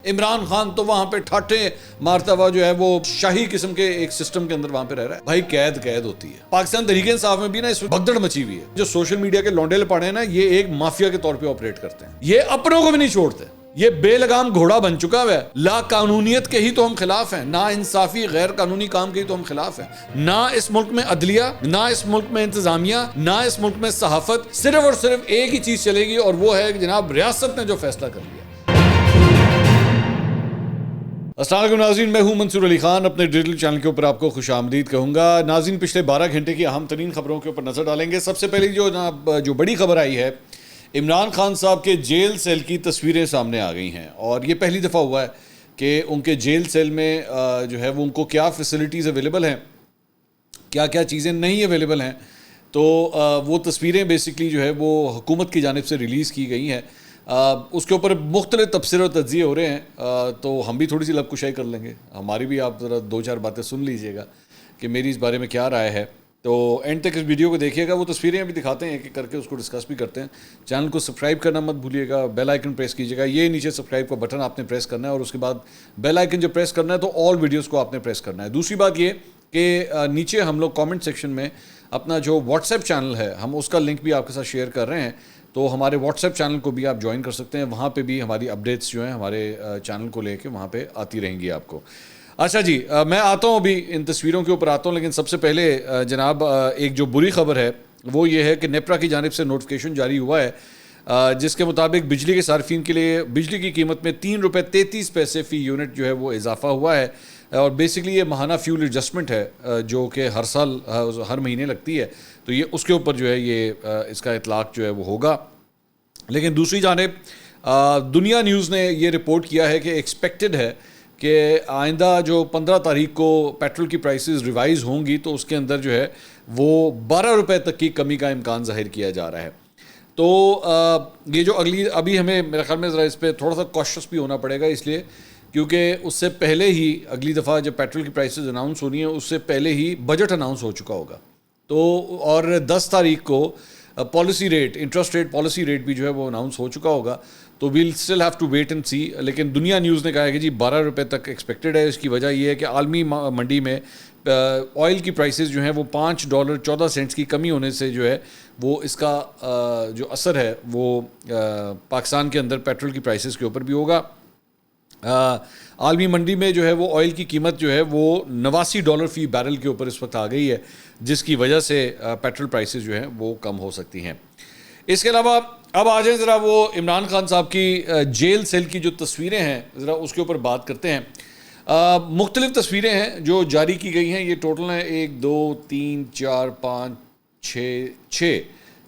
عمران خان تو وہاں پہ ٹھاٹے مارتا ہوا جو ہے وہ شاہی قسم کے ایک سسٹم کے اندر وہاں پہ رہ رہا ہے. بھائی قید ہوتی ہے. پاکستان تحریک انصاف میں بھی نا اس وقت بھگدڑ مچی ہوئی ہے. جو سوشل میڈیا کے لونڈے لپاڑے ہیں نا, یہ ایک مافیا کے طور پہ آپریٹ کرتے ہیں. یہ اپنوں کو بھی نہیں چھوڑتے. یہ بے لگام گھوڑا بن چکا ہے. لا قانونیت کے ہی تو ہم خلاف ہیں, نا انصافی غیر قانونی کام کے ہی تو ہم خلاف ہیں. نہ اس ملک میں عدلیہ, نہ اس ملک میں انتظامیہ, نہ اس ملک میں صحافت. صرف اور صرف ایک ہی چیز چلے گی, اور وہ ہے کہ جناب ریاست نے جو فیصلہ کر لیا. السلام علیکم ناظرین, میں ہوں منصور علی خان. اپنے ڈیجیٹل چینل کے اوپر آپ کو خوش آمدید کہوں گا. ناظرین, پچھلے 12 گھنٹے کی اہم ترین خبروں کے اوپر نظر ڈالیں گے. سب سے پہلے جو بڑی خبر آئی ہے, عمران خان صاحب کے جیل سیل کی تصویریں سامنے آ گئی ہیں. اور یہ پہلی دفعہ ہوا ہے کہ ان کے جیل سیل میں جو ہے وہ ان کو کیا فیسلٹیز اویلیبل ہیں, کیا کیا چیزیں نہیں اویلیبل ہیں. تو وہ تصویریں بیسکلی جو ہے وہ حکومت کی جانب سے ریلیز کی گئی ہیں. اس کے اوپر مختلف تبصرے اور تجزیے ہو رہے ہیں, تو ہم بھی تھوڑی سی لب کشائی کر لیں گے. ہماری بھی آپ ذرا 2-4 باتیں سن لیجئے گا کہ میری اس بارے میں کیا رائے ہے. تو اینڈ تک اس ویڈیو کو دیکھیے گا. وہ تصویریں بھی دکھاتے ہیں, ایک ایک کر کے اس کو ڈسکس بھی کرتے ہیں. چینل کو سبسکرائب کرنا مت بھولیے گا, بیل آئیکن پریس کیجیے گا. یہ نیچے سبسکرائب کا بٹن آپ نے پریس کرنا ہے, اور اس کے بعد بیل آئیکن جو پریس کرنا ہے تو آل ویڈیوز کو آپ نے پریس کرنا ہے. دوسری بات یہ کہ نیچے ہم لوگ کامنٹ سیکشن میں اپنا جو واٹس ایپ چینل ہے, ہم اس کا لنک بھی آپ کے ساتھ شیئر کر رہے ہیں. تو ہمارے واٹس ایپ چینل کو بھی آپ جوائن کر سکتے ہیں. وہاں پہ بھی ہماری اپڈیٹس جو ہیں ہمارے چینل کو لے کے وہاں پہ آتی رہیں گی آپ کو. اچھا جی, میں آتا ہوں ابھی ان تصویروں کے اوپر آتا ہوں, لیکن سب سے پہلے جناب ایک جو بری خبر ہے وہ یہ ہے کہ نیپرا کی جانب سے نوٹیفیکیشن جاری ہوا ہے, جس کے مطابق بجلی کے صارفین کے لیے بجلی کی قیمت میں 3 روپے 33 پیسے فی یونٹ جو ہے وہ اضافہ ہوا ہے. اور بیسکلی یہ ماہانہ فیول ایڈجسٹمنٹ ہے جو کہ ہر سال ہر مہینے لگتی ہے. تو یہ اس کے اوپر جو ہے یہ اس کا اطلاق جو ہے وہ ہوگا. لیکن دوسری جانب دنیا نیوز نے یہ رپورٹ کیا ہے کہ ایکسپیکٹڈ ہے کہ آئندہ جو 15 تاریخ کو پیٹرول کی پرائسز ریوائز ہوں گی تو اس کے اندر جو ہے وہ 12 روپے تک کی کمی کا امکان ظاہر کیا جا رہا ہے. تو یہ جو ابھی ہمیں میرے خیال میں ذرا اس پہ تھوڑا سا کوشش بھی ہونا پڑے گا, اس لیے کیونکہ اس سے پہلے ہی اگلی دفعہ جب پیٹرول کی پرائسز اناؤنس ہونی ہیں اس سے پہلے ہی بجٹ اناؤنس ہو چکا ہوگا. تو اور 10 تاریخ کو policy rate, interest rate policy rate بھی جو ہے وہ اناؤنس ہو چکا ہوگا. تو will still have to wait and see. لیکن دنیا نیوز نے کہا ہے کہ جی 12 روپے تک ایکسپیکٹڈ ہے. اس کی وجہ یہ ہے کہ عالمی منڈی میں آئل کی پرائسز جو ہیں وہ $5.14 کی کمی ہونے سے جو ہے وہ اس کا جو اثر ہے وہ پاکستان کے اندر پیٹرول کی پرائسز کے اوپر بھی ہوگا. عالمی منڈی میں جو ہے وہ آئل کی قیمت جو ہے وہ $89 فی بیرل کے اوپر اس وقت آ گئی ہے, جس کی وجہ سے پیٹرول پرائسز جو ہیں وہ کم ہو سکتی ہیں. اس کے علاوہ اب آ جائیں ذرا وہ عمران خان صاحب کی جیل سیل کی جو تصویریں ہیں ذرا اس کے اوپر بات کرتے ہیں. مختلف تصویریں ہیں جو جاری کی گئی ہیں. یہ ٹوٹل ہیں 1 2 3 4 5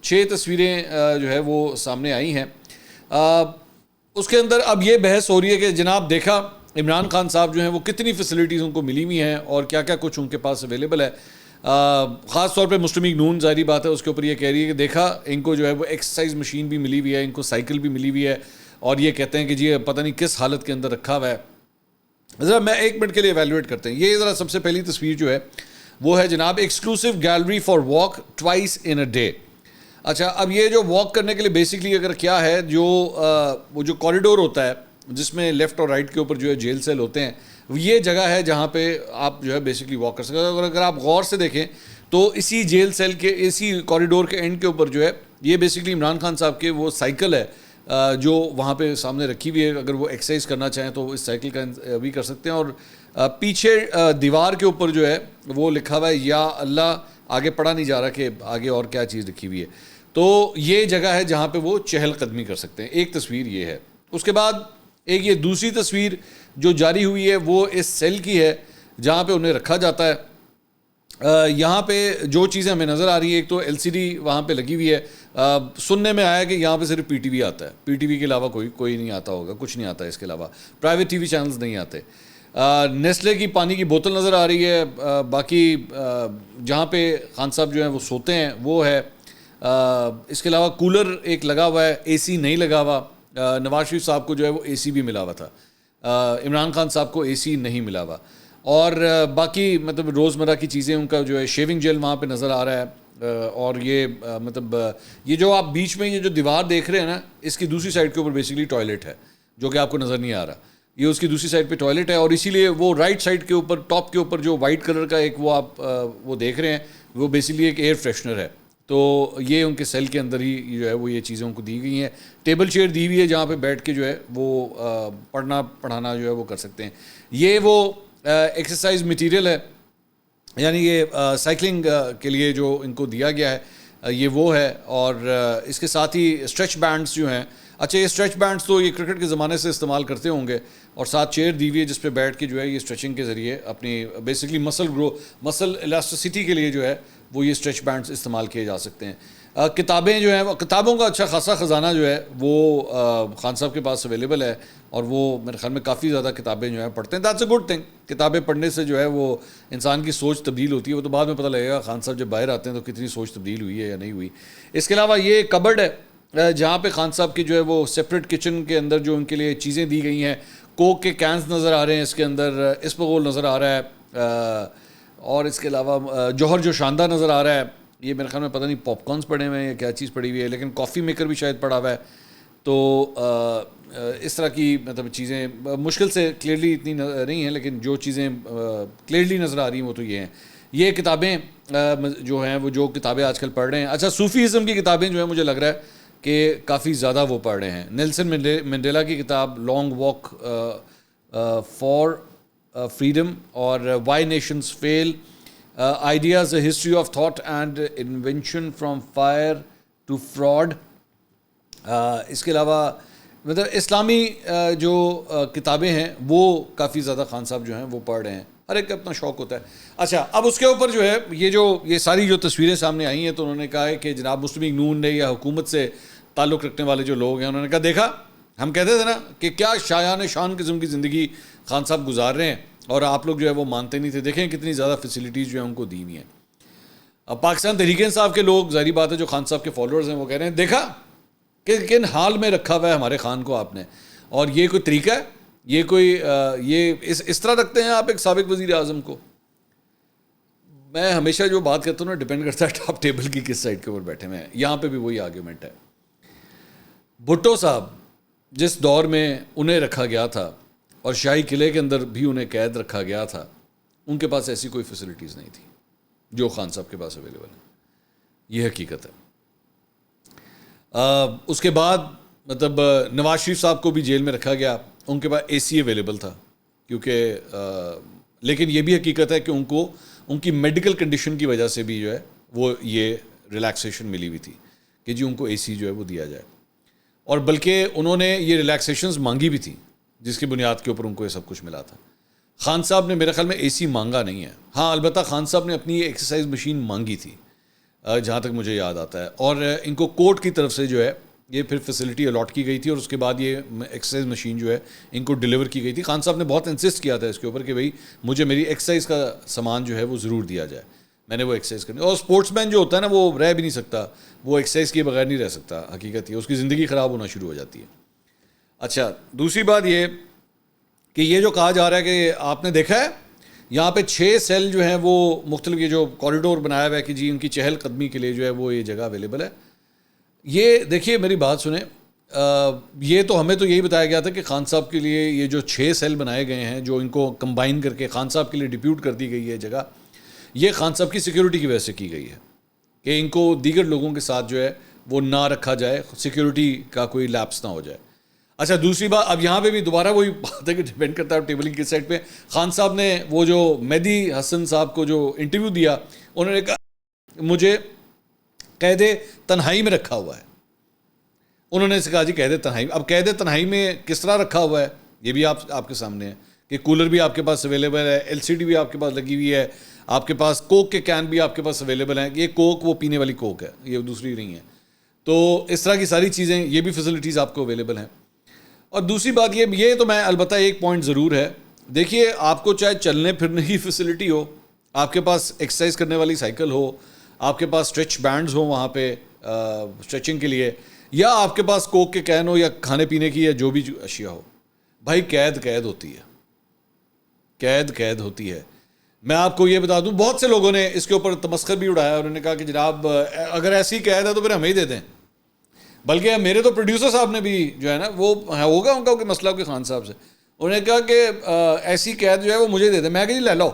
6 تصویریں جو ہے وہ سامنے آئی ہیں. اس کے اندر اب یہ بحث ہو رہی ہے کہ جناب دیکھا عمران خان صاحب جو ہیں وہ کتنی فیسلٹیز ان کو ملی ہوئی ہیں اور کیا کیا کچھ ان کے پاس اویلیبل ہے. خاص طور پہ مسلم لیگ نون ظاہری بات ہے اس کے اوپر یہ کہہ رہی ہے کہ دیکھا ان کو جو ہے وہ ایکسرسائز مشین بھی ملی ہوئی ہے, ان کو سائیکل بھی ملی ہوئی ہے, اور یہ کہتے ہیں کہ جی پتہ نہیں کس حالت کے اندر رکھا ہوا ہے. ذرا میں 1 منٹ کے لیے ایویلویٹ کرتے ہیں. یہ ذرا سب سے پہلی تصویر جو ہے وہ ہے جناب exclusive gallery for walk twice in a day. اچھا, اب یہ جو واک کرنے کے لیے بیسکلی اگر کیا ہے جو وہ جو کوریڈور ہوتا ہے جس میں لیفٹ اور رائٹ کے اوپر جو ہے جیل سیل ہوتے ہیں, یہ جگہ ہے جہاں پہ آپ جو ہے بیسکلی واک کر سکتے ہیں. اگر آپ غور سے دیکھیں تو اسی جیل سیل کے اسی کوریڈور کے اینڈ کے اوپر جو ہے یہ بیسکلی عمران خان صاحب کے وہ سائیکل ہے جو وہاں پہ سامنے رکھی ہوئی ہے. اگر وہ ایکسرسائز کرنا چاہیں تو اس سائیکل کا بھی کر سکتے ہیں. اور پیچھے دیوار کے اوپر جو ہے وہ لکھا ہوا ہے یا اللہ, آگے پڑھا نہیں جا رہا کہ آگے اور کیا چیز لکھی ہوئی ہے. تو یہ جگہ ہے جہاں پہ وہ چہل قدمی کر سکتے ہیں. ایک تصویر یہ ہے. اس کے بعد ایک یہ دوسری تصویر جو جاری ہوئی ہے وہ اس سیل کی ہے جہاں پہ انہیں رکھا جاتا ہے. یہاں پہ جو چیزیں ہمیں نظر آ رہی ہیں, ایک تو LCD وہاں پہ لگی ہوئی ہے. سننے میں آیا کہ یہاں پہ صرف PTV آتا ہے, PTV کے علاوہ کوئی نہیں آتا ہوگا, کچھ نہیں آتا ہے اس کے علاوہ, پرائیویٹ TV چینلز نہیں آتے. نیسلے کی پانی کی بوتل نظر آ رہی ہے. باقی جہاں پہ خان صاحب جو ہیں وہ سوتے ہیں وہ ہے. اس کے علاوہ کولر ایک لگا ہوا ہے, AC نہیں لگا ہوا. نواز شریف صاحب کو جو ہے وہ AC بھی ملا ہوا تھا, عمران خان صاحب کو AC نہیں ملا ہوا. اور باقی مطلب روزمرہ کی چیزیں ان کا جو ہے شیونگ جیل وہاں پہ نظر آ رہا ہے. اور یہ مطلب یہ جو آپ بیچ میں یہ جو دیوار دیکھ رہے ہیں نا, اس کی دوسری سائڈ کے اوپر بیسکلی ٹوائلٹ ہے جو کہ آپ کو نظر نہیں آ رہا. یہ اس کی دوسری سائڈ پہ ٹوائلٹ ہے، اور اسی لیے وہ رائٹ سائڈ کے اوپر ٹاپ کے اوپر جو وائٹ کلر کا ایک وہ آپ وہ دیکھ رہے ہیں وہ بیسیکلی ایک ایئر فریشنر ہے. تو یہ ان کے سیل کے اندر ہی جو ہے وہ یہ چیزیں ان کو دی گئی ہیں. ٹیبل چیئر دی ہوئی ہے جہاں پہ بیٹھ کے جو ہے وہ پڑھنا پڑھانا جو ہے وہ کر سکتے ہیں. یہ وہ ایکسرسائز مٹیریل ہے، یعنی یہ سائیکلنگ کے لیے جو ان کو دیا گیا ہے یہ وہ ہے. اور اس کے ساتھ ہی اسٹریچ بینڈس جو ہیں، اچھا یہ اسٹریچ بینڈس تو یہ کرکٹ کے زمانے سے استعمال کرتے ہوں گے، اور ساتھ چیئر دی ہوئی ہے جس پہ بیٹھ کے جو ہے یہ اسٹریچنگ کے ذریعے اپنی بیسکلی مسل الاسٹیسٹی کے لیے جو ہے وہ یہ اسٹریچ بینڈس استعمال کیے جا سکتے ہیں. کتابیں جو ہیں، کتابوں کا اچھا خاصا خزانہ جو ہے وہ خان صاحب کے پاس اویلیبل ہے، اور وہ میرے خیال میں کافی زیادہ کتابیں جو ہیں پڑھتے ہیں. That's a good thing. کتابیں پڑھنے سے جو ہے وہ انسان کی سوچ تبدیل ہوتی ہے. وہ تو بعد میں پتہ لگے گا خان صاحب جب باہر آتے ہیں تو کتنی سوچ تبدیل ہوئی ہے یا نہیں ہوئی. اس کے علاوہ یہ کبرڈ ہے جہاں پہ خان صاحب کی جو ہے وہ سپریٹ کچن کے اندر جو ان کے لیے چیزیں دی گئی ہیں. کوک کے کینز نظر آ رہے ہیں اس کے اندر، اسپغول نظر آ رہا ہے، اور اس کے علاوہ جوہر جو شاندار نظر آ رہا ہے. یہ میرے خیال میں پتہ نہیں پاپ کارنس پڑے ہوئے ہیں یا کیا چیز پڑی ہوئی ہے، لیکن کافی میکر بھی شاید پڑا ہوا ہے. تو اس طرح کی مطلب چیزیں مشکل سے کلیئرلی اتنی نہیں ہیں، لیکن جو چیزیں کلیئرلی نظر آ رہی ہیں وہ تو یہ ہیں. یہ کتابیں جو ہیں وہ جو کتابیں آج کل پڑھ رہے ہیں، اچھا صوفیزم کی کتابیں جو ہیں مجھے لگ رہا ہے کہ کافی زیادہ وہ پڑھ رہے ہیں. نیلسن منڈیلا کی کتاب لانگ واک فار فریڈم، اور Why Nations Fail, Ideas a History of Thought and Invention from Fire to Freud. اس کے علاوہ مطلب اسلامی جو کتابیں ہیں وہ کافی زیادہ خان صاحب جو ہیں وہ پڑھ رہے ہیں. ہر ایک کا اپنا شوق ہوتا ہے. اچھا اب اس کے اوپر جو ہے یہ ساری جو تصویریں سامنے آئی ہیں تو انہوں نے کہا ہے کہ جناب مسلم لیگ نون نے یا حکومت سے تعلق رکھنے والے جو لوگ ہیں انہوں نے کہا دیکھا ہم کہتے تھے نا کہ کیا شایان شان قسم کی زندگی خان صاحب گزار رہے ہیں، اور آپ لوگ جو ہے وہ مانتے نہیں تھے. دیکھیں کتنی زیادہ فیسلٹیز جو ہیں ان کو دی ہوئی ہیں. اب پاکستان تحریک انصاف کے لوگ ظاہری بات ہے جو خان صاحب کے فالوورز ہیں وہ کہہ رہے ہیں دیکھا کہ کن حال میں رکھا ہوا ہے ہمارے خان کو آپ نے، اور یہ کوئی طریقہ ہے، یہ کوئی یہ اس طرح رکھتے ہیں آپ ایک سابق وزیر اعظم کو. میں ہمیشہ جو بات کرتا ہوں نا ڈپینڈ کرتا ہے ٹاپ ٹیبل کی کس سائڈ کے اوپر بیٹھے ہوئے ہیں. یہاں پہ بھی وہی آرگیومنٹ ہے. بھٹو صاحب جس دور میں انہیں رکھا گیا تھا اور شاہی قلعے کے اندر بھی انہیں قید رکھا گیا تھا، ان کے پاس ایسی کوئی فیسلٹیز نہیں تھی جو خان صاحب کے پاس اویلیبل ہے. یہ حقیقت ہے. اس کے بعد مطلب نواز شریف صاحب کو بھی جیل میں رکھا گیا، ان کے پاس اے سی اویلیبل تھا کیونکہ لیکن یہ بھی حقیقت ہے کہ ان کو ان کی میڈیکل کنڈیشن کی وجہ سے بھی جو ہے وہ یہ ریلیکسیشن ملی ہوئی تھی کہ جی ان کو اے سی جو ہے وہ دیا جائے، اور بلکہ انہوں نے یہ ریلیکسیشنز مانگی بھی تھی جس کی بنیاد کے اوپر ان کو یہ سب کچھ ملا تھا. خان صاحب نے میرے خیال میں اے سی مانگا نہیں ہے. ہاں البتہ خان صاحب نے اپنی ایکسرسائز مشین مانگی تھی جہاں تک مجھے یاد آتا ہے، اور ان کو کورٹ کی طرف سے جو ہے یہ پھر فیسلٹی الاٹ کی گئی تھی، اور اس کے بعد یہ ایکسرسائز مشین جو ہے ان کو ڈیلیور کی گئی تھی. خان صاحب نے بہت انسسٹ کیا تھا اس کے اوپر کہ بھئی مجھے میری ایکسرسائز کا سامان جو ہے وہ ضرور دیا جائے، میں نے وہ ایکسرسائز کرنی. اور اسپورٹس مین جو ہوتا ہے نا وہ رہ بھی نہیں سکتا، وہ ایکسرسائز کیے بغیر نہیں رہ سکتا. حقیقت یہ اس کی زندگی خراب ہونا شروع ہو جاتی ہے. اچھا دوسری بات یہ کہ یہ جو کہا جا رہا ہے کہ آپ نے دیکھا ہے یہاں پہ 6 سیل جو ہیں وہ مختلف یہ جو کوریڈور بنایا ہوا ہے کہ جی ان کی چہل قدمی کے لیے جو ہے وہ یہ جگہ اویلیبل ہے. یہ دیکھیے میری بات سنیں، یہ تو ہمیں تو یہی بتایا گیا تھا کہ خان صاحب کے لیے یہ جو 6 سیل بنائے گئے ہیں جو ان کو کمبائن کر کے خان صاحب کے لیے ڈپیوٹ کر دی گئی ہے جگہ، یہ خان صاحب کی سیکیورٹی کی وجہ سے کی گئی ہے کہ ان کو دیگر لوگوں کے ساتھ جو ہے وہ نہ رکھا جائے، سیکیورٹی کا کوئی لیپس نہ ہو جائے. اچھا دوسری بات، اب یہاں پہ بھی دوبارہ وہی بات ہے کہ ڈیپینڈ کرتا ہے ٹیبل کی سائڈ پہ. خان صاحب نے وہ جو مہدی حسن صاحب کو جو انٹرویو دیا انہوں نے کہا مجھے قید تنہائی میں رکھا ہوا ہے. انہوں نے کہا جی قید تنہائی. اب قید تنہائی میں کس طرح رکھا ہوا ہے یہ بھی آپ کے سامنے ہے کہ کولر بھی آپ کے پاس اویلیبل ہے، ایل سی ڈی بھی آپ کے پاس لگی ہوئی ہے، آپ کے پاس کوک کے کین بھی آپ کے پاس اویلیبل ہیں. یہ کوک وہ پینے والی کوک ہے، یہ دوسری نہیں ہے. تو اس طرح کی ساری چیزیں یہ بھی فیسلٹیز آپ کو اویلیبل ہیں. اور دوسری بات یہ تو میں البتہ ایک پوائنٹ ضرور ہے، دیکھیے آپ کو چاہے چلنے پھرنے کی فیسلٹی ہو، آپ کے پاس ایکسرسائز کرنے والی سائیکل ہو، آپ کے پاس اسٹریچ بینڈز ہوں وہاں پہ اسٹریچنگ کے لیے، یا آپ کے پاس کوک کے کین ہو یا کھانے پینے کی یا جو بھی اشیاء ہو، بھائی قید ہوتی ہے، قید ہوتی ہے. میں آپ کو یہ بتا دوں بہت سے لوگوں نے اس کے اوپر تمسخر بھی اڑایا، انہوں نے کہا کہ جناب اگر ایسی قید ہے تو پھر ہمیں ہی دے دیں. بلکہ میرے تو پروڈیوسر صاحب نے بھی جو ہے نا وہ ہوگا ان کا کوئی مسئلہ کہ خان صاحب سے، انہوں نے کہا کہ ایسی قید جو ہے وہ مجھے دے دیں. میں کہا جی لے لو,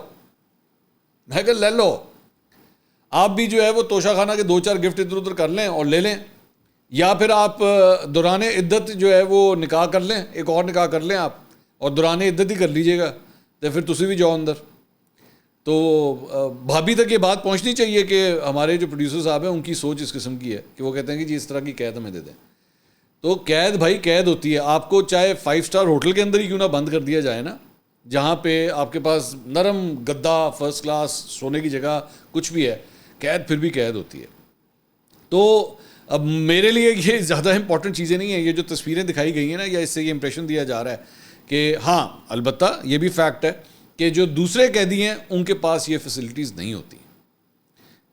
میں کہا لے لو, آپ بھی جو ہے وہ توشہ خانہ کے 2-4 گفٹ ادھر ادھر کر لیں اور لے لیں, یا پھر آپ دوران عدت جو ہے وہ نکاح کر لیں, ایک اور نکاح کر لیں آپ, اور دوران عدت ہی کر لیجئے گا, تو پھر تسی بھی جاؤ اندر. تو بھابھی تک یہ بات پہنچنی چاہیے کہ ہمارے جو پروڈیوسر صاحب ہیں ان کی سوچ اس قسم کی ہے کہ وہ کہتے ہیں کہ جی اس طرح کی قید ہمیں دے دیں. تو قید بھائی قید ہوتی ہے, آپ کو چاہے 5 اسٹار ہوٹل کے اندر ہی کیوں نہ بند کر دیا جائے نا, جہاں پہ آپ کے پاس نرم گدا, فرسٹ کلاس سونے کی جگہ کچھ بھی ہے, قید پھر بھی قید ہوتی ہے. تو اب میرے لیے یہ زیادہ امپورٹنٹ چیزیں نہیں ہیں, یہ جو تصویریں دکھائی گئی ہیں نا, یا اس سے یہ امپریشن دیا جا رہا ہے کہ ہاں البتہ یہ بھی فیکٹ ہے کہ جو دوسرے قیدی ہیں ان کے پاس یہ فیسلٹیز نہیں ہوتی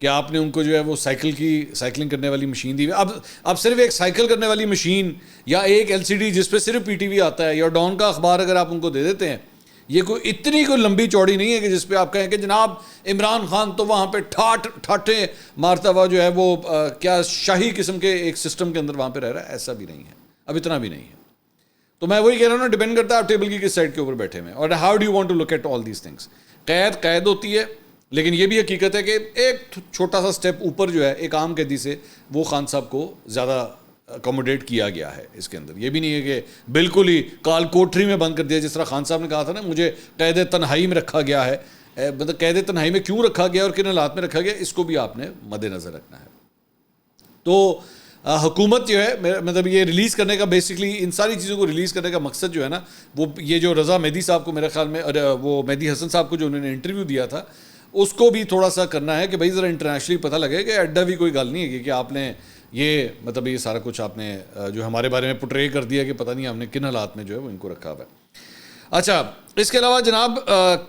کہ آپ نے ان کو جو ہے وہ سائیکلنگ کرنے والی مشین دی. اب صرف ایک سائیکل کرنے والی مشین یا ایک LCD جس پہ صرف PTV آتا ہے, یا ڈان کا اخبار اگر آپ ان کو دے دیتے ہیں, یہ کوئی اتنی کوئی لمبی چوڑی نہیں ہے کہ جس پہ آپ کہیں کہ جناب عمران خان تو وہاں پہ ٹھاٹھیں مارتا ہوا جو ہے وہ کیا شاہی قسم کے ایک سسٹم کے اندر وہاں پہ رہ رہا ہے. ایسا بھی نہیں ہے, اب اتنا بھی نہیں ہے. تو میں وہی کہہ رہا ہوں نا, ڈیپینڈ کرتا ہے آپ ٹیبل کی کس سائڈ کے اوپر بیٹھے ہوئے ہیں, اور how do you want to look at all these things. قید ہوتی ہے, لیکن یہ بھی حقیقت ہے کہ ایک چھوٹا سا سٹیپ اوپر جو ہے ایک عام قیدی سے, وہ خان صاحب کو زیادہ اکوموڈیٹ کیا گیا ہے اس کے اندر. یہ بھی نہیں ہے کہ بالکل ہی کال کوٹری میں بند کر دیا, جس طرح خان صاحب نے کہا تھا نا مجھے قید تنہائی میں رکھا گیا ہے. مطلب قید تنہائی میں کیوں رکھا گیا اور کن حالات میں رکھا گیا, اس کو بھی آپ نے مد نظر رکھنا ہے. تو حکومت جو ہے, مطلب یہ ریلیز کرنے کا بیسکلی ان ساری چیزوں کو ریلیز کرنے کا مقصد جو ہے نا, وہ یہ جو رضا مہدی صاحب کو میرے خیال میں, وہ مہدی حسن صاحب کو جو انہوں نے انٹرویو دیا تھا, اس کو بھی تھوڑا سا کرنا ہے کہ بھائی ذرا انٹرنیشنلی پتہ لگے کہ اڈا بھی کوئی گل نہیں ہے کہ آپ نے یہ مطلب یہ سارا کچھ آپ نے جو ہمارے بارے میں پورٹرے کر دیا کہ پتہ نہیں ہم نے کن حالات میں جو ہے وہ ان کو رکھا ہوا ہے. اچھا, اس کے علاوہ جناب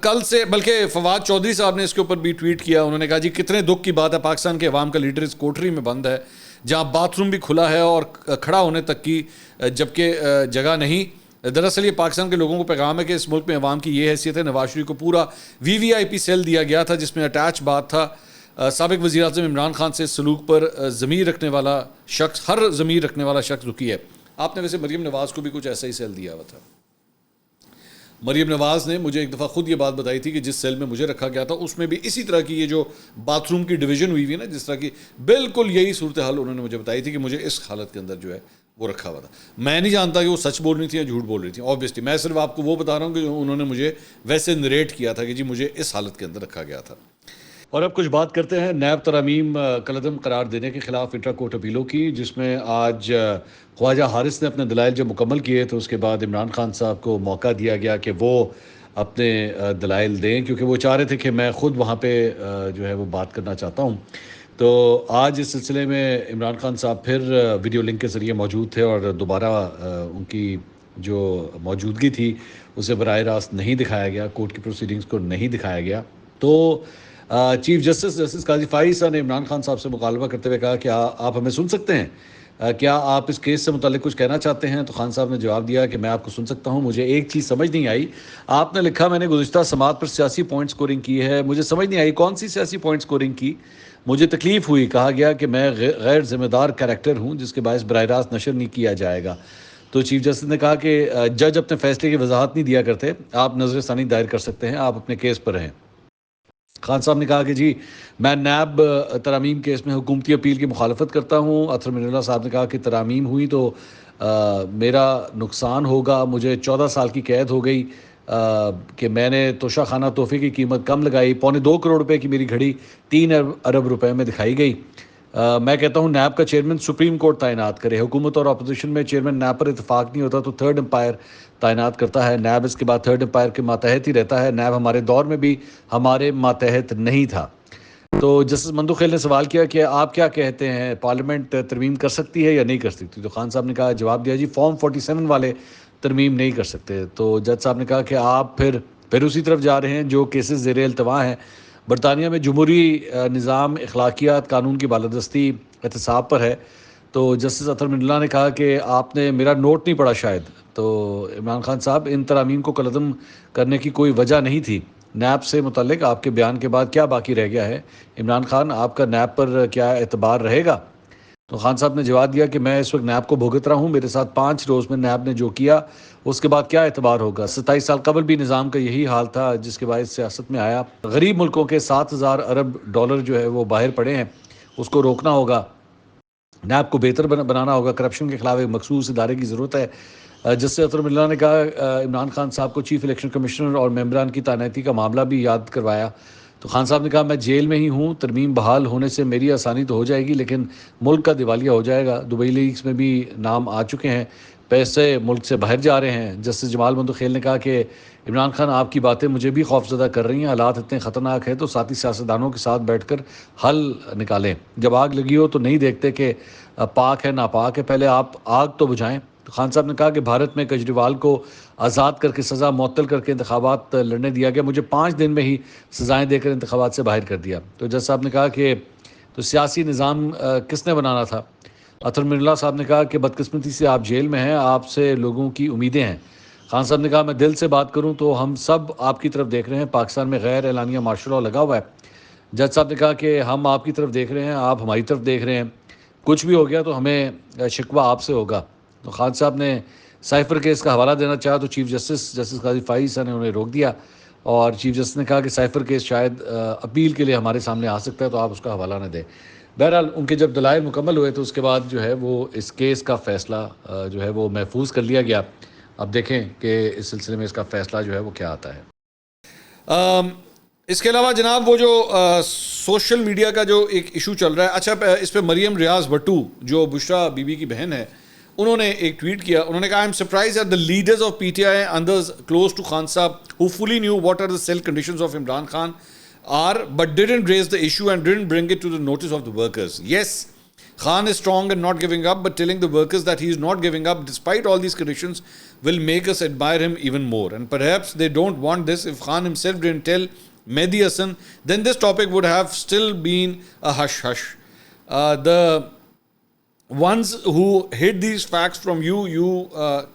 کل سے, بلکہ فواد چودھری صاحب نے اس کے اوپر بھی ٹویٹ کیا, انہوں نے کہا جی کتنے دکھ کی بات ہے, پاکستان کے عوام کا لیڈر اس کوٹری میں بند ہے جہاں باتھ روم بھی کھلا ہے اور کھڑا ہونے تک کی جبکہ جگہ نہیں. دراصل یہ پاکستان کے لوگوں کو پیغام ہے کہ اس ملک میں عوام کی یہ حیثیت ہے. نواز شریف کو پورا VVIP سیل دیا گیا تھا جس میں اٹیچ بات تھا. سابق وزیر اعظم عمران خان سے سلوک پر ضمیر رکھنے والا شخص, ہر ضمیر رکھنے والا شخص دکھی ہے. آپ نے ویسے مریم نواز کو بھی کچھ ایسا ہی سیل دیا ہوا تھا. مریم نواز نے مجھے ایک دفعہ خود یہ بات بتائی تھی کہ جس سیل میں مجھے رکھا گیا تھا اس میں بھی اسی طرح کی یہ جو باتھ روم کی ڈویژن ہوئی ہے نا, جس طرح کی بالکل یہی صورتحال انہوں نے مجھے بتائی تھی کہ مجھے اس حالت کے اندر جو ہے وہ رکھا ہوا تھا. میں نہیں جانتا کہ وہ سچ بول رہی تھی یا جھوٹ بول رہی تھی, آبویسلی میں صرف آپ کو وہ بتا رہا ہوں کہ انہوں نے مجھے ویسے نریٹ کیا تھا کہ جی مجھے اس حالت کے اندر رکھا گیا تھا. اور اب کچھ بات کرتے ہیں نیب ترامیم کالعدم قرار دینے کے خلاف انٹرا کورٹ اپیلوں کی, جس میں آج خواجہ حارث نے اپنے دلائل جب مکمل کیے تو اس کے بعد عمران خان صاحب کو موقع دیا گیا کہ وہ اپنے دلائل دیں, کیونکہ وہ چاہ رہے تھے کہ میں خود وہاں پہ جو ہے وہ بات کرنا چاہتا ہوں. تو آج اس سلسلے میں عمران خان صاحب پھر ویڈیو لنک کے ذریعے موجود تھے اور دوبارہ ان کی جو موجودگی تھی اسے براہ راست نہیں دکھایا گیا, کورٹ کی پروسیڈنگز کو نہیں دکھایا گیا. تو چیف جسٹس قاضی فائز نے عمران خان صاحب سے مطالبہ کرتے ہوئے کہا کہ آپ ہمیں سن سکتے ہیں, کیا آپ اس کیس سے متعلق کچھ کہنا چاہتے ہیں؟ تو خان صاحب نے جواب دیا کہ میں آپ کو سن سکتا ہوں, مجھے ایک چیز سمجھ نہیں آئی. آپ نے لکھا میں نے گزشتہ سماعت پر سیاسی پوائنٹ سکورنگ کی ہے, مجھے سمجھ نہیں آئی کون سی سیاسی پوائنٹ سکورنگ کی, مجھے تکلیف ہوئی. کہا گیا کہ میں غیر ذمہ دار کریکٹر ہوں جس کے باعث براہ راست نشر نہیں کیا جائے گا. تو چیف جسٹس نے کہا کہ جج اپنے فیصلے کی وضاحت نہیں دیا کرتے, آپ نظر ثانی دائر کر سکتے ہیں, آپ اپنے کیس پر رہیں. خان صاحب نے کہا کہ جی میں نیب ترامیم کیس میں حکومتی اپیل کی مخالفت کرتا ہوں. اطہر من اللہ صاحب نے کہا کہ ترامیم ہوئی تو میرا نقصان ہوگا, مجھے 14 سال کی قید ہو گئی کہ میں نے توشہ خانہ تحفے کی قیمت کم لگائی, 2.25 کروڑ روپے کی میری گھڑی 3 ارب روپے میں دکھائی گئی. میں کہتا ہوں نیب کا چیئرمین سپریم کورٹ تعینات کرے. حکومت اور اپوزیشن میں چیئرمین نیب پر اتفاق نہیں ہوتا تو تھرڈ امپائر تعینات کرتا ہے. نیب اس کے بعد تھرڈ امپائر کے ماتحت ہی رہتا ہے. نیب ہمارے دور میں بھی ہمارے ماتحت نہیں تھا. تو جسٹس مندو خیل نے سوال کیا کہ آپ کیا کہتے ہیں, پارلیمنٹ ترمیم کر سکتی ہے یا نہیں کر سکتی؟ تو خان صاحب نے کہا, جواب دیا جی فارم 47 والے ترمیم نہیں کر سکتے. تو جج صاحب نے کہا کہ آپ پھر اسی طرف جا رہے ہیں جو کیسز زیر التوا ہیں. برطانیہ میں جمہوری نظام, اخلاقیات, قانون کی بالادستی احتساب پر ہے. تو جسٹس اطہر من اللہ نے کہا کہ آپ نے میرا نوٹ نہیں پڑھا شاید. تو عمران خان صاحب, ان ترامیم کو کالعدم کرنے کی کوئی وجہ نہیں تھی. نیب سے متعلق آپ کے بیان کے بعد کیا باقی رہ گیا ہے؟ عمران خان, آپ کا نیب پر کیا اعتبار رہے گا؟ تو خان صاحب نے جواب دیا کہ میں اس وقت نیب کو بھگت رہا ہوں، میرے ساتھ 5 روز میں نیب نے جو کیا اس کے بعد کیا اعتبار ہوگا۔ 27 سال قبل بھی نظام کا یہی حال تھا جس کے باعث سیاست میں آیا۔ غریب ملکوں کے 7,000 ارب ڈالر جو ہے وہ باہر پڑے ہیں، اس کو روکنا ہوگا، نیب کو بہتر بنانا ہوگا، کرپشن کے خلاف ایک مخصوص ادارے کی ضرورت ہے۔ جسٹس اطہر اللہ نے کہا عمران خان صاحب کو چیف الیکشن کمشنر اور ممبران کی تعیناتی کا معاملہ بھی یاد کروایا۔ تو خان صاحب نے کہا میں جیل میں ہی ہوں، ترمیم بحال ہونے سے میری آسانی تو ہو جائے گی لیکن ملک کا دیوالیہ ہو جائے گا۔ دبئی لیگز میں بھی نام آ چکے ہیں، پیسے ملک سے باہر جا رہے ہیں۔ جسٹس جمال بندوخیل نے کہا کہ عمران خان آپ کی باتیں مجھے بھی خوفزدہ کر رہی ہیں، حالات اتنے خطرناک ہیں تو ساتھی سیاستدانوں کے ساتھ بیٹھ کر حل نکالیں، جب آگ لگی ہو تو نہیں دیکھتے کہ پاک ہے ناپاک ہے، پہلے آپ آگ تو بجھائیں۔ تو خان صاحب نے کہا کہ بھارت میں کیجریوال کو آزاد کر کے سزا معطل کر کے انتخابات لڑنے دیا گیا، مجھے 5 دن میں ہی سزائیں دے کر انتخابات سے باہر کر دیا۔ تو جج صاحب نے کہا کہ تو سیاسی نظام کس نے بنانا تھا؟ اطہر اللہ صاحب نے کہا کہ بدقسمتی سے آپ جیل میں ہیں، آپ سے لوگوں کی امیدیں ہیں۔ خان صاحب نے کہا میں دل سے بات کروں تو ہم سب آپ کی طرف دیکھ رہے ہیں، پاکستان میں غیر اعلانیہ مارشل لاء لگا ہوا ہے۔ جج صاحب نے کہا کہ ہم آپ کی طرف دیکھ رہے ہیں، آپ ہماری طرف دیکھ رہے ہیں، کچھ بھی ہو گیا تو ہمیں شکوہ آپ سے ہوگا۔ تو خان صاحب نے سائفر کیس کا حوالہ دینا چاہا تو چیف جسٹس قاضی فائز نے انہیں روک دیا، اور چیف جسٹس نے کہا کہ سائفر کیس شاید اپیل کے لیے ہمارے سامنے آ سکتا ہے تو آپ اس کا حوالہ نہ دیں۔ بہرحال ان کے جب دلائل مکمل ہوئے تو اس کے بعد جو ہے وہ اس کیس کا فیصلہ جو ہے وہ محفوظ کر لیا گیا۔ اب دیکھیں کہ اس سلسلے میں اس کا فیصلہ جو ہے وہ کیا آتا ہے۔ اس کے علاوہ جناب وہ جو سوشل میڈیا کا جو ایک ایشو چل رہا ہے، اچھا اس پہ مریم ریاض بٹو جو بشرا بی بی کی بہن ہے، انہوں نے ایک ٹویٹ کیا، انہوں نے کہا I am surprised at the leaders of P T I and others close to Khan sahib who fully knew what are the real conditions of Imran Khan are but didn't raise the issue and didn't bring it to the notice of the workers. Yes, Khan is strong and not giving up, but telling the workers that he is not giving up despite all these conditions will make us admire him even more. And perhaps they don't want this. If Khan himself didn't tell Mehdi Hasan, then this topic would have still been a hush-hush. The ones who hid these facts from you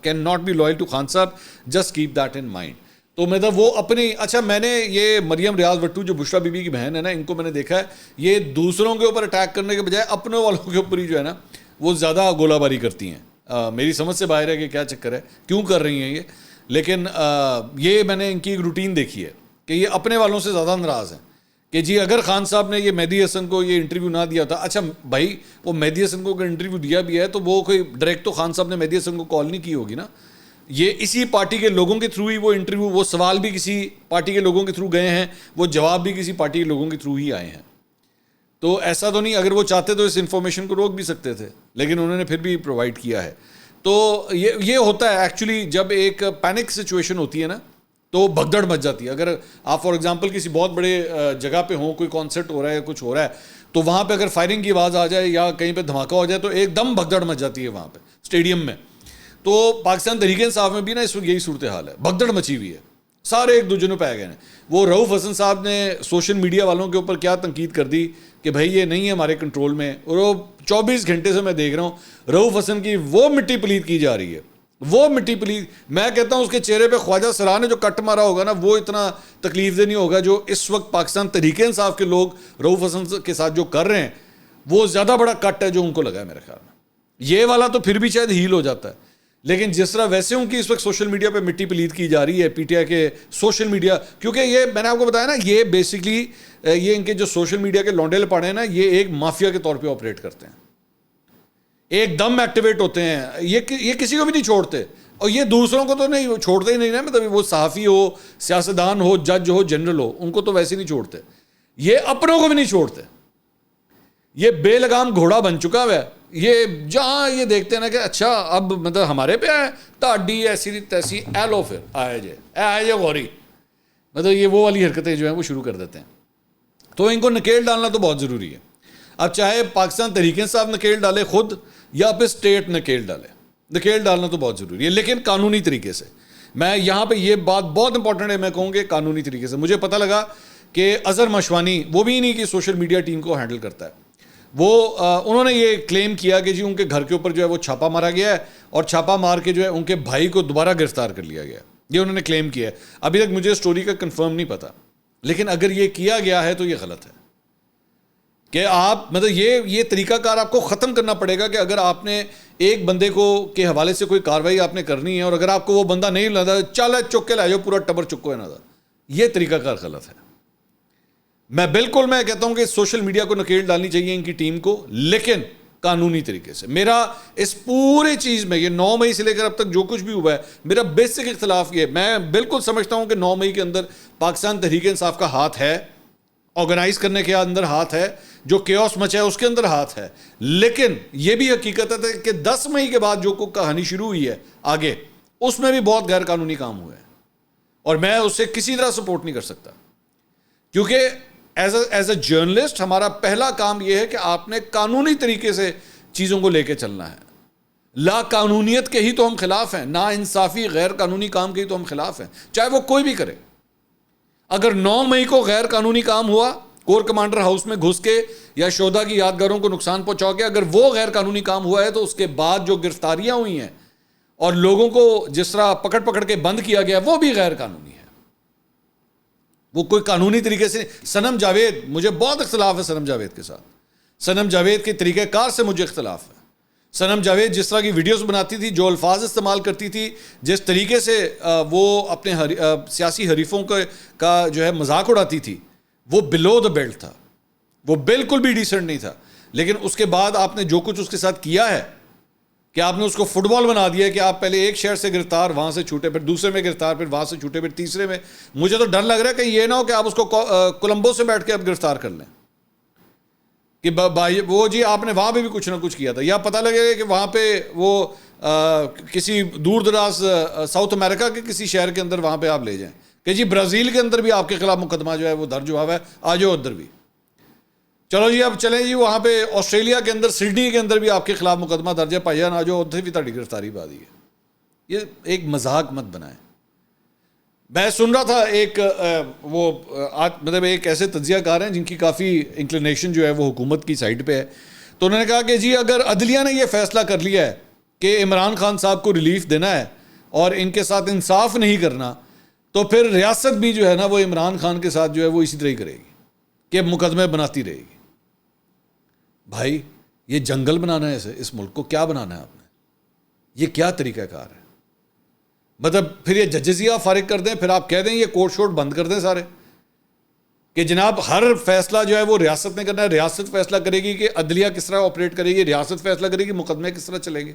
cannot be loyal to Khan Sahab. Just keep that in mind. تو مطلب وہ اپنی اچھا میں نے یہ مریم ریاض بٹو جو بشرا be be کی بہن ہے نا، ان کو میں نے دیکھا ہے یہ دوسروں کے اوپر اٹیک کرنے کے بجائے اپنے والوں کے اوپر ہی جو ہے نا وہ زیادہ گولہ باری کرتی ہیں۔ میری سمجھ سے باہر ہے کہ کیا چکر ہے، کیوں کر رہی ہیں یہ، لیکن یہ میں نے ان کی ایک روٹین دیکھی ہے کہ یہ اپنے والوں سے زیادہ ناراض ہیں کہ جی اگر خان صاحب نے یہ مہدی حسن کو یہ انٹرویو نہ دیا تھا، اچھا بھائی وہ مہدی حسن کو اگر انٹرویو دیا بھی ہے تو وہ کوئی ڈائریکٹ تو خان صاحب نے مہدی حسن کو کال نہیں کی ہوگی نا، یہ اسی پارٹی کے لوگوں کے تھرو ہی وہ انٹرویو، وہ سوال بھی کسی پارٹی کے لوگوں کے تھرو گئے ہیں، وہ جواب بھی کسی پارٹی کے لوگوں کے تھرو ہی آئے ہیں۔ تو ایسا تو نہیں، اگر وہ چاہتے تو اس انفارمیشن کو روک بھی سکتے تھے، لیکن انہوں نے پھر بھی پرووائڈ کیا ہے۔ تو یہ ہوتا ہے ایکچولی جب ایک پینک سچویشن ہوتی ہے نا تو بھگدڑ مچ جاتی ہے۔ اگر آپ فار ایگزامپل کسی بہت بڑے جگہ پہ ہوں، کوئی کانسرٹ ہو رہا ہے، کچھ ہو رہا ہے، تو وہاں پہ اگر فائرنگ کی آواز آ جائے یا کہیں پہ دھماکہ ہو جائے تو ایک دم بھگدڑ مچ جاتی ہے وہاں پہ اسٹیڈیم میں۔ تو پاکستان تحریک انصاف میں بھی نا اس وقت یہی صورتحال ہے، بھگدڑ مچی ہوئی ہے، سارے ایک دوسرے پہ آ گئے ہیں۔ وہ رؤف حسن صاحب نے سوشل میڈیا والوں کے اوپر کیا تنقید کر دی کہ بھائی یہ نہیں ہے ہمارے کنٹرول میں، اور وہ 24 گھنٹے سے میں دیکھ رہا ہوں رؤف حسن کی وہ مٹی پلید کی جا رہی ہے، وہ مٹی پلید، میں کہتا ہوں اس کے چہرے پہ خواجہ سرا نے جو کٹ مارا ہوگا نا وہ اتنا تکلیف دہ نہیں ہوگا جو اس وقت پاکستان تحریک انصاف کے لوگ رؤف حسن کے ساتھ جو کر رہے ہیں، وہ زیادہ بڑا کٹ ہے جو ان کو لگا ہے میرے خیال میں۔ یہ والا تو پھر بھی شاید ہیل ہو جاتا ہے، لیکن جس طرح ویسے ان کی اس وقت سوشل میڈیا پہ مٹی پلید کی جا رہی ہے پی ٹی آئی کے سوشل میڈیا، کیونکہ یہ میں نے آپ کو بتایا نا یہ بیسکلی یہ ان کے جو سوشل میڈیا کے لونڈے لپاڑے ہیں نا یہ ایک مافیا کے طور پہ آپریٹ کرتے ہیں، ایک دم ایکٹیویٹ ہوتے ہیں، یہ کسی کو بھی نہیں چھوڑتے، اور یہ دوسروں کو تو نہیں چھوڑتے ہی نہیں نا، مطلب وہ صحافی ہو، سیاستدان ہو، جج ہو، جنرل ہو، ان کو تو ویسے نہیں چھوڑتے، یہ اپنوں کو بھی نہیں چھوڑتے۔ یہ بے لگام گھوڑا بن چکا ہوا ہے، یہ جہاں یہ دیکھتے ہیں نا کہ اچھا اب مطلب ہمارے پہ آئے تاڈی ایسی تیسی اے لو پھر آئے جے غوری، مطلب یہ وہ والی حرکتیں جو ہیں وہ شروع کر دیتے ہیں۔ تو ان کو نکیل ڈالنا تو بہت ضروری ہے، اب چاہے پاکستان تحریک انصاف نکیل ڈالے خود یا پھر اسٹیٹ نکیل ڈالے، نکیل ڈالنا تو بہت ضروری ہے، لیکن قانونی طریقے سے۔ میں یہاں پہ یہ بات بہت امپورٹنٹ ہے، میں کہوں گے قانونی طریقے سے۔ مجھے پتہ لگا کہ اظہر مشوانی وہ بھی نہیں کہ سوشل میڈیا ٹیم کو ہینڈل کرتا ہے، وہ انہوں نے یہ کلیم کیا کہ جی ان کے گھر کے اوپر جو ہے وہ چھاپا مارا گیا ہے اور چھاپا مار کے جو ہے ان کے بھائی کو دوبارہ گرفتار کر لیا گیا ہے، یہ انہوں نے کلیم کیا ہے۔ ابھی تک مجھے اسٹوری کا کنفرم نہیں پتا، لیکن اگر یہ کیا گیا ہے تو یہ غلط ہے، کہ آپ مطلب یہ طریقہ کار آپ کو ختم کرنا پڑے گا کہ اگر آپ نے ایک بندے کو کے حوالے سے کوئی کاروائی آپ نے کرنی ہے اور اگر آپ کو وہ بندہ نہیں لگا چل چک کے لے جاؤ پورا ٹبر چکو ہے نا، یہ طریقہ کار غلط ہے. میں کہتا ہوں کہ سوشل میڈیا کو نکیل ڈالنی چاہیے ان کی ٹیم کو، لیکن قانونی طریقے سے. میرا اس پوری چیز میں یہ 9 مئی سے لے کر اب تک جو کچھ بھی ہوا ہے، میرا بیسک اختلاف یہ ہے، میں بالکل سمجھتا ہوں کہ 9 مئی کے اندر پاکستان تحریک انصاف کا ہاتھ ہے، آرگنائز کرنے کے اندر ہاتھ ہے، جو کیوس مچا ہے اس کے اندر ہاتھ ہے، لیکن یہ بھی حقیقت ہے کہ 10 مئی کے بعد جو کہانی شروع ہوئی ہے آگے، اس میں بھی بہت غیر قانونی کام ہوئے ہیں اور میں اسے کسی طرح سپورٹ نہیں کر سکتا. کیونکہ ایز اے جرنلسٹ ہمارا پہلا کام یہ ہے کہ آپ نے قانونی طریقے سے چیزوں کو لے کے چلنا ہے. لا قانونیت کے ہی تو ہم خلاف ہیں، نا انصافی غیر قانونی کام کے ہی تو ہم خلاف ہیں، چاہے وہ کوئی بھی کرے. اگر 9 مئی کو غیر قانونی کام ہوا، کور کمانڈر ہاؤس میں گھس کے یا شہداء کی یادگاروں کو نقصان پہنچا کے اگر وہ غیر قانونی کام ہوا ہے، تو اس کے بعد جو گرفتاریاں ہوئی ہیں اور لوگوں کو جس طرح پکڑ کے بند کیا گیا وہ بھی غیر قانونی ہے. وہ کوئی قانونی طریقے سے صنم جاوید، مجھے بہت اختلاف ہے صنم جاوید کے ساتھ. صنم جاوید کے طریقہ کار سے مجھے اختلاف ہے. صنم جاوید جس طرح کی ویڈیوز بناتی تھی، جو الفاظ استعمال کرتی تھی، جس طریقے سے وہ اپنے سیاسی حریفوں کا جو ہے مذاق اڑاتی تھی، وہ بلو دا بیلٹ تھا، وہ بالکل بھی ڈیسنٹ نہیں تھا. لیکن اس کے بعد آپ نے جو کچھ اس کے ساتھ کیا ہے کہ آپ نے اس کو فٹ بال بنا دیا ہے کہ آپ پہلے ایک شہر سے گرفتار، وہاں سے چھوٹے، پھر دوسرے میں گرفتار، پھر وہاں سے چھوٹے، پھر تیسرے میں. مجھے تو ڈر لگ رہا ہے کہ یہ نہ ہو کہ آپ اس کو کولمبو سے بیٹھ کے اب گرفتار کر لیں کہ وہ جی آپ نے وہاں پہ بھی کچھ نہ کچھ کیا تھا، یا پتہ لگے گا کہ وہاں پہ وہ کسی دور دراز ساؤتھ امریکہ کے کسی شہر کے اندر وہاں پہ آپ لے جائیں کہ جی برازیل کے اندر بھی آپ کے خلاف مقدمہ جو ہے وہ درج ہوا ہے، آ جاؤ ادھر بھی. چلو جی اب چلیں جی وہاں پہ آسٹریلیا کے اندر سڈنی کے اندر بھی آپ کے خلاف مقدمہ درج ہے، پائی جان آ جاؤ ادھر بھی تاری گرفتاری پا دی ہے. یہ ایک مذاق مت بنائیں. میں سن رہا تھا ایک وہ مطلب ایک ایسے تجزیہ کار ہیں جن کی کافی انکلینیشن جو ہے وہ حکومت کی سائڈ پہ ہے، تو انہوں نے کہا کہ جی اگر عدلیہ نے یہ فیصلہ کر لیا ہے کہ عمران خان صاحب کو ریلیف دینا ہے اور ان کے ساتھ انصاف نہیں کرنا، تو پھر ریاست بھی جو ہے نا وہ عمران خان کے ساتھ جو ہے وہ اسی طرح ہی کرے گی کہ مقدمے بناتی رہے گی. بھائی یہ جنگل بنانا ہے اس ملک کو، کیا بنانا ہے آپ نے؟ یہ کیا طریقہ کار ہے؟ مطلب پھر یہ ججزیہ فارغ کر دیں، پھر آپ کہہ دیں یہ کورٹ شورٹ بند کر دیں سارے کہ جناب ہر فیصلہ جو ہے وہ ریاست نے کرنا ہے، ریاست فیصلہ کرے گی کہ عدلیہ کس طرح آپریٹ کرے گی، ریاست فیصلہ کرے گی مقدمے کس طرح چلیں گے.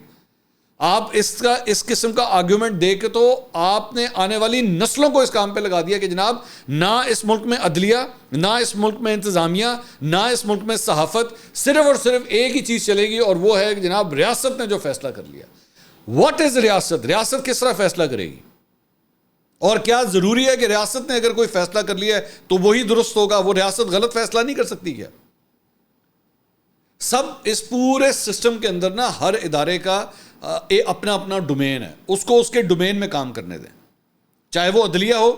آپ اس قسم کا آرگیومنٹ دے کے تو آپ نے آنے والی نسلوں کو اس کام پہ لگا دیا کہ جناب نہ اس ملک میں عدلیہ، نہ اس ملک میں انتظامیہ، نہ اس ملک میں صحافت، صرف اور صرف ایک ہی چیز چلے گی اور وہ ہے کہ جناب ریاست نے جو فیصلہ کر لیا. واٹ از ریاست؟ ریاست کس طرح فیصلہ کرے گی؟ اور کیا ضروری ہے کہ ریاست نے اگر کوئی فیصلہ کر لیا ہے تو وہی درست ہوگا؟ وہ ریاست غلط فیصلہ نہیں کر سکتی کیا؟ سب اس پورے سسٹم کے اندر نا ہر ادارے کا اپنا اپنا ڈومین ہے، اس کو اس کے ڈومین میں کام کرنے دیں. چاہے وہ عدلیہ ہو،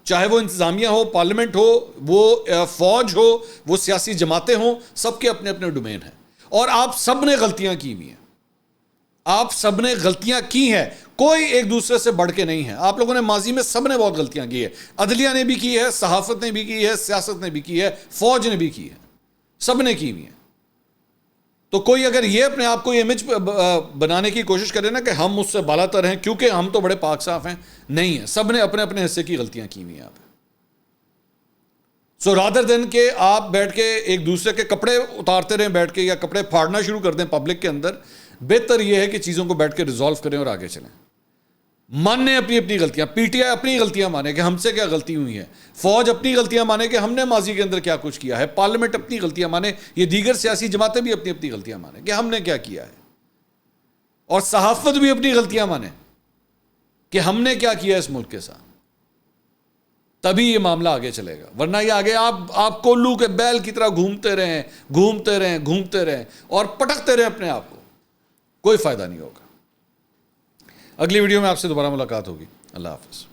چاہے وہ انتظامیہ ہو، پارلیمنٹ ہو، وہ فوج ہو، وہ سیاسی جماعتیں ہوں، سب کے اپنے اپنے ڈومین ہیں. اور آپ سب نے غلطیاں کی ہوئی ہیں، آپ سب نے غلطیاں کی ہیں، کوئی ایک دوسرے سے بڑھ کے نہیں ہے. آپ لوگوں نے ماضی میں سب نے بہت غلطیاں کی ہے، عدلیہ نے بھی کی ہے، صحافت نے بھی کی ہے، سیاست نے بھی کی ہے، فوج نے بھی کی ہے، سب نے کی ہوئی ہیں. تو کوئی اگر یہ اپنے آپ کو امیج بنانے کی کوشش کرے نا کہ ہم اس سے بالا تر ہیں کیونکہ ہم تو بڑے پاک صاف ہیں، نہیں ہیں، سب نے اپنے اپنے حصے کی غلطیاں کی ہوئی ہیں یہاں پہ. سو رادر دین کہ آپ بیٹھ کے ایک دوسرے کے کپڑے اتارتے رہیں بیٹھ کے یا کپڑے پھاڑنا شروع کر دیں پبلک کے اندر، بہتر یہ ہے کہ چیزوں کو بیٹھ کے ریزالو کریں اور آگے چلیں. مانیں اپنی اپنی غلطیاں، پی ٹی آئی اپنی غلطیاں مانے کہ ہم سے کیا غلطی ہوئی ہے، فوج اپنی غلطیاں مانے کہ ہم نے ماضی کے اندر کیا کچھ کیا ہے، پارلیمنٹ اپنی غلطیاں مانے، یہ دیگر سیاسی جماعتیں بھی اپنی اپنی غلطیاں مانے کہ ہم نے کیا کیا ہے، اور صحافت بھی اپنی غلطیاں مانے کہ ہم نے کیا کیا اس ملک کے ساتھ. تبھی یہ معاملہ آگے چلے گا، ورنہ یہ آگے آپ کولو کے بیل کی طرح گھومتے رہیں اور پٹکتے رہیں اپنے آپ کو، کوئی فائدہ نہیں ہوگا. اگلی ویڈیو میں آپ سے دوبارہ ملاقات ہوگی. اللہ حافظ.